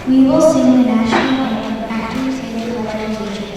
We will sing the national anthem after we say the Pledge of Allegiance.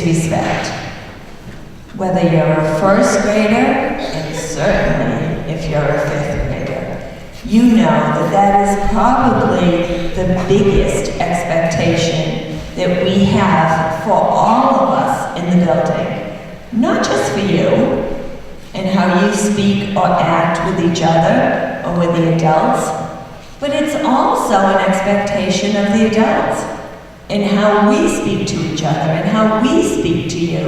Please stand. Whether you're a first grader, and certainly if you're a fifth grader, you know that that is probably the biggest expectation that we have for all of us in the building. Not just for you, and how you speak or act with each other or with the adults, but it's also an expectation of the adults and how we speak to each other and how we speak to you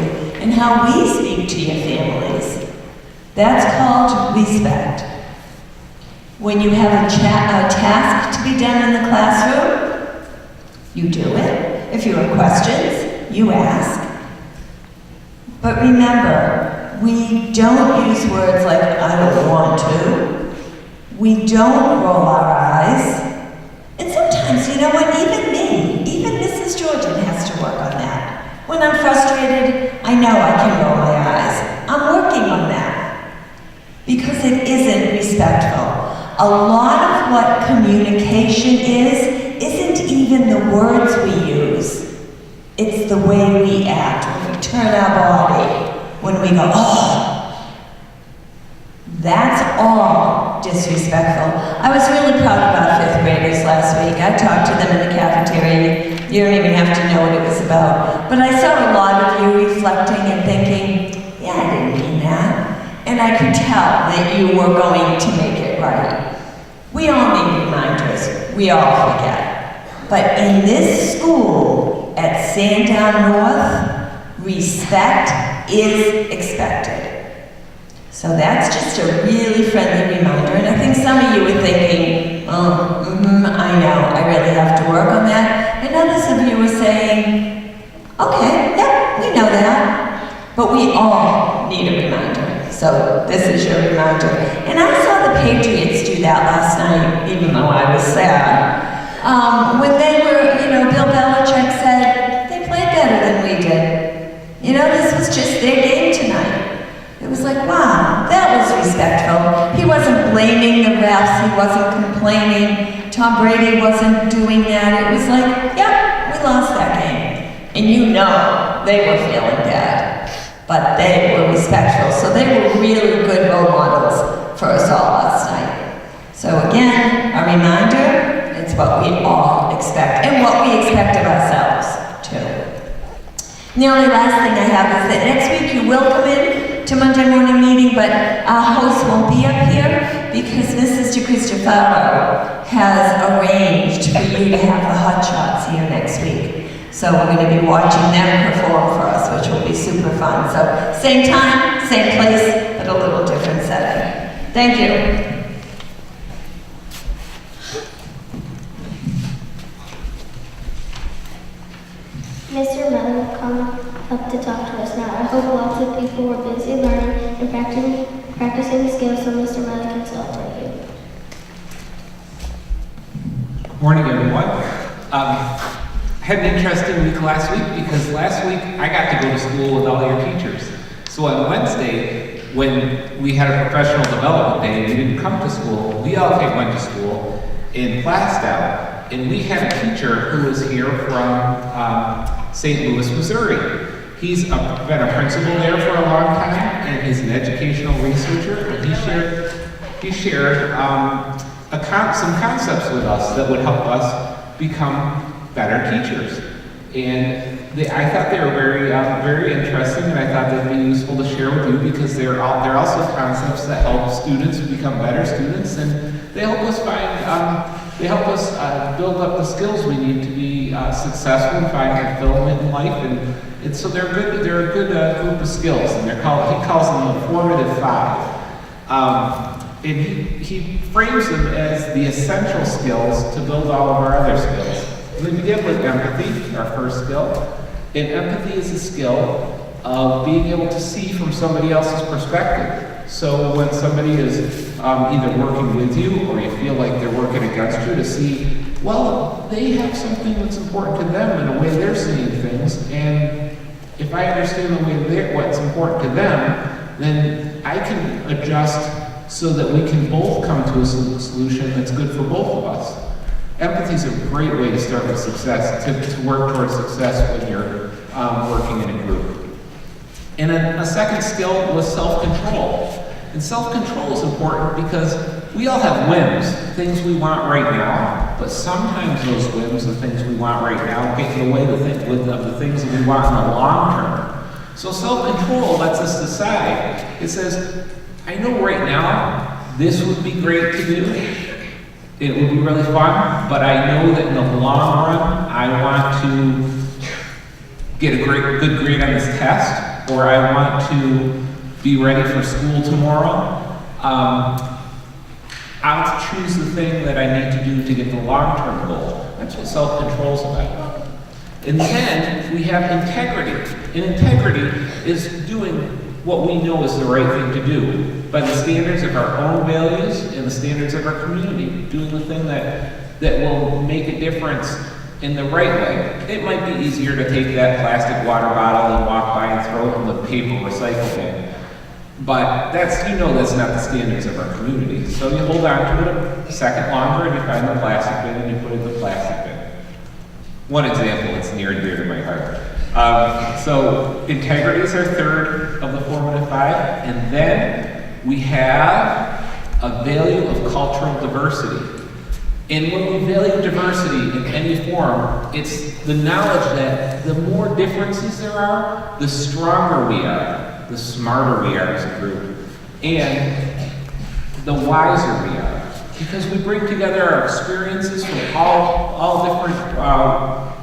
and how we speak to your families. That's called respect. When you have a task to be done in the classroom, you do it. If you have questions, you ask. But remember, we don't use words like, I don't want to. We don't roll our eyes. And sometimes, you know what, even Mrs. Georgian has to work on that. When I'm frustrated, I know I can roll my eyes. I'm working on that. Because it isn't respectful. A lot of what communication isn't even the words we use. It's the way we act, when we turn our body, when we go, oh. That's all disrespectful. I was really proud of our fifth graders last week. I talked to them in the cafeteria. You don't even have to know what it was about. But I saw a lot of you reflecting and thinking, yeah, I didn't mean that. And I could tell that you were going to make it right. We all need reminders. We all forget. But in this school at Sandown North, respect is expected. So that's just a really friendly reminder. And I think some of you were thinking, I know, I really have to work on that. And others of you were saying, okay, yeah, we know that. But we all need a reminder. So this is your reminder. And I saw the Patriots do that last night, even though I was sad. When they were, Bill Belichick said, they played better than we did. This was just their game tonight. It was like, wow, that was respectful. He wasn't blaming the refs, he wasn't complaining. Tom Brady wasn't doing that. It was like, yeah, we lost that game. And they were feeling bad. But they were respectful. So they were really good role models for us all last night. So again, a reminder, it's what we all expect and what we expect of ourselves too. And the only last thing I have is that next week you will come in to Monday morning meeting, but our host won't be up here because Mrs. DeCristofaro has arranged for you to have the hot shots here next week. So we're going to be watching them perform for us, which will be super fun. So same time, same place, but a little different setting. Thank you. Mr. Mellon will come up to talk to us now. I hope lots of people were busy learning and practicing the skills so Mr. Mellon can celebrate you. Morning, everyone. I had an interesting week last week because last week I got to go to school with all your teachers. So on Wednesday, when we had a professional development day and we didn't come to school, we all went to school in Plastow, and we had a teacher who was here from St. Louis, Missouri. He's been a principal there for a long time, and he's an educational researcher, and he shared some concepts with us that would help us become better teachers. And I thought they were very interesting, and I thought they'd be useful to share with you because they're also concepts that help students become better students, and they help us build up the skills we need to be successful and find fulfillment in life. And so they're a good group of skills, and he calls them the formative five. And he frames them as the essential skills to build all of our other skills. We begin with empathy, our first skill. And empathy is a skill of being able to see from somebody else's perspective. So when somebody is either working with you or you feel like they're working against you, to see, well, they have something that's important to them in a way they're seeing things. And if I understand the way what's important to them, then I can adjust so that we can both come to a solution that's good for both of us. Empathy is a great way to start with success, to work towards success when you're working in a group. And then a second skill was self-control. And self-control is important because we all have whims, things we want right now, but sometimes those whims and things we want right now get in the way of the things that we want in the long term. So self-control lets us decide. It says, I know right now this would be great to do. It would be really fun, but I know that in the long run, I want to get a good grade on this test, or I want to be ready for school tomorrow. I'll choose the thing that I need to do to get the long-term goal. That's what self-control is about. And then we have integrity. And integrity is doing what we know is the right thing to do by the standards of our own values and the standards of our community, doing the thing that will make a difference in the right way. It might be easier to take that plastic water bottle and walk by and throw it in the paper recycle bin. But that's not the standards of our community. So you hold on to it a second longer and you find the plastic bin and you put it in the plastic bin. One example that's near and dear to my heart. So integrity is our third of the formative five, and then we have a value of cultural diversity. And when we value diversity in any form, it's the knowledge that the more differences there are, the stronger we are, the smarter we are as a group, and the wiser we are. Because we bring together our experiences from all different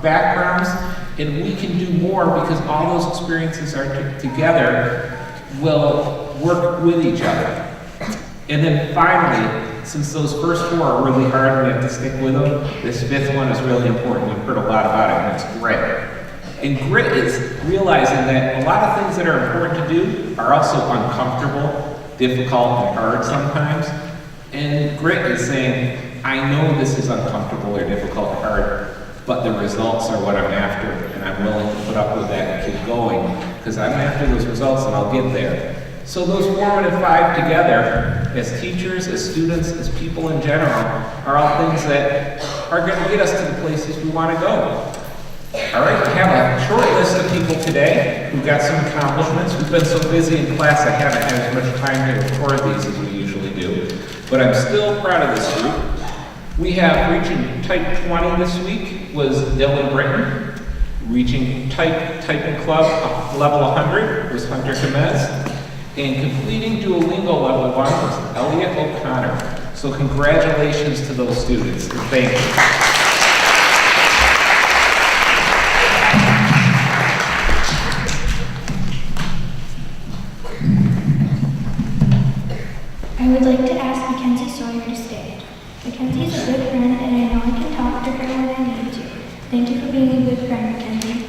backgrounds, and we can do more because all those experiences are together will work with each other. And then finally, since those first four are really hard and we have to stick with them, this fifth one is really important. You've heard a lot about it, and it's grit. And grit is realizing that a lot of things that are important to do are also uncomfortable, difficult, and hard sometimes. And grit is saying, I know this is uncomfortable or difficult or hard, but the results are what I'm after, and I'm willing to put up with that and keep going, because I'm after those results and I'll get there. So those formative five together, as teachers, as students, as people in general, are all things that are going to get us to the places we want to go. All right, we have a short list of people today who got some accomplishments. We've been so busy in class I haven't had as much time to record these as we usually do, but I'm still proud of this group. We have reaching type 20 this week was Dylan Britton. Reaching typing club level 100 was Hunter Jimenez, and completing Duolingo level 1 was Elliot O'Connor. So congratulations to those students, and thank you. I would like to ask Mackenzie Sawyer to stand. Mackenzie is a good friend, and I know I can talk to her when I need to. Thank you for being a good friend, Mackenzie.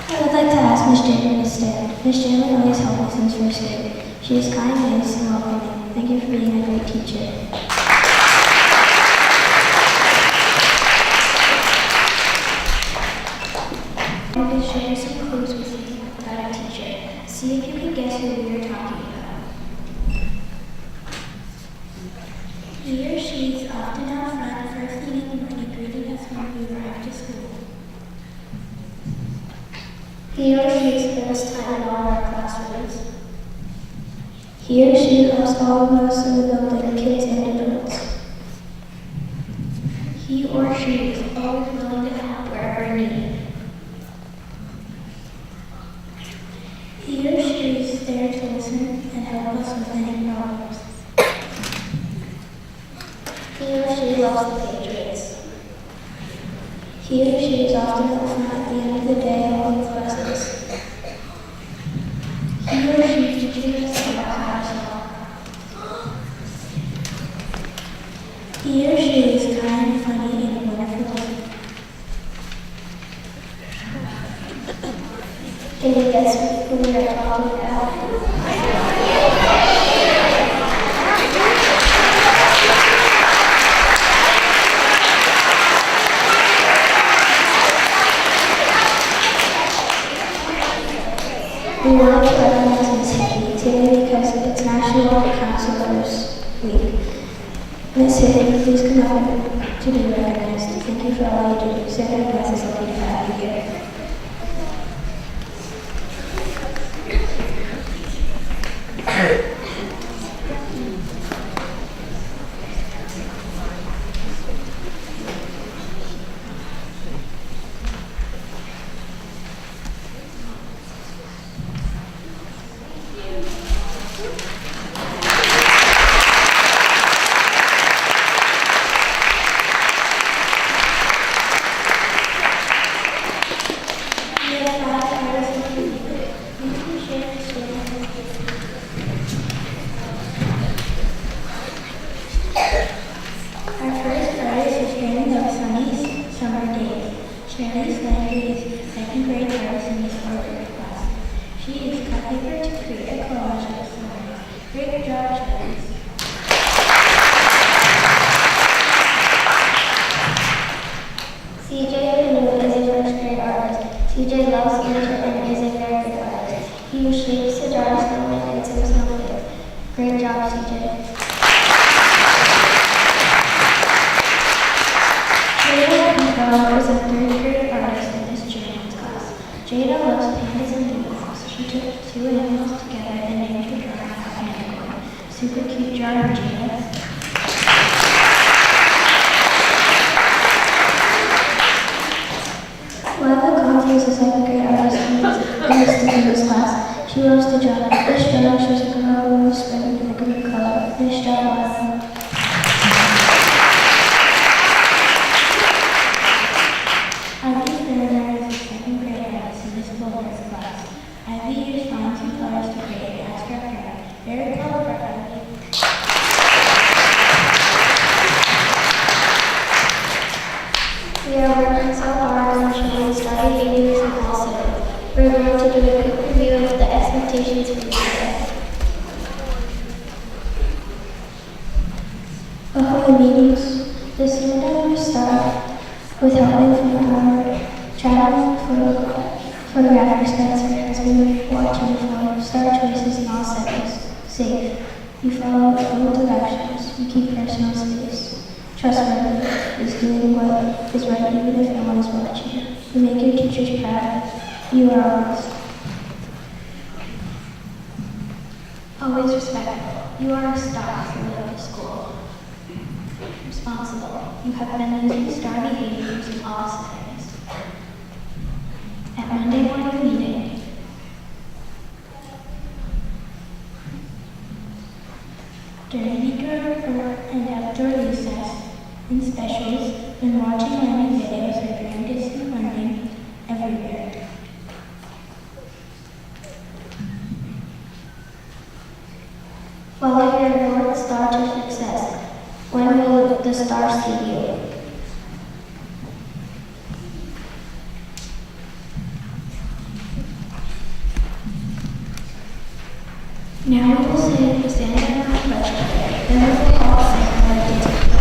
I would like to ask Miss Jalen to stand. Miss Jalen always helped me since first grade. She is kind, nice, and welcoming. Thank you for being a great teacher. I'm going to share some clues with you about our teacher. See if you can guess who we are talking about. He or she is often out front, first thing in the morning, greeting us when we arrive to school. He or she spends time in all our classrooms. He or she helps all of us in the building, kids and adults. He or she is always willing to help wherever needed. He or she is there to listen and help us with any problems. He or she loves the Patriots. He or she is often at the front at the end of the day along with buses. He or she teaches us about how to talk. He or she is kind, funny, and wonderful. Can you guess who we are talking about? We want to recognize Miss Hickey today because it's National Counselors Week. Miss Hickey, please come up to be recognized. Thank you for all you do. Sarah West is lucky to have you here. Great job, CJ. Jada Pico is a third-grade artist in Miss Jane's class. Jada loves pandas and unicorns. She took two animals together and named her drawing a unicorn. Super cute drawing, Jada. Lila Conte is a second-grade artist in Miss class. She loves to draw. This drawing shows a girl with a spinning in a green color. Nice job, Lila. Very colorful, Ivy. We are working so hard on showing study meetings and also we're going to do a quick review of the expectations for today. Before the meetings, the Sandown will start with helping from our travel photographer Spencer has been watching for star choices in all settings. Safe. You follow full directions. You keep personal space. Trustworthy is doing what is right even if no one is watching. You make your teachers proud. You are honest. Always respectful. You are a star if you love the school. responsible. You have been using star behaviors in all settings. At Monday morning meeting, during indoor and outdoor recess, in specials, when watching learning videos or during distant learning, everywhere. Follow your North Star to success. When will the star see you? Now we will sing the Sandown North Prayer. Then we will all sing our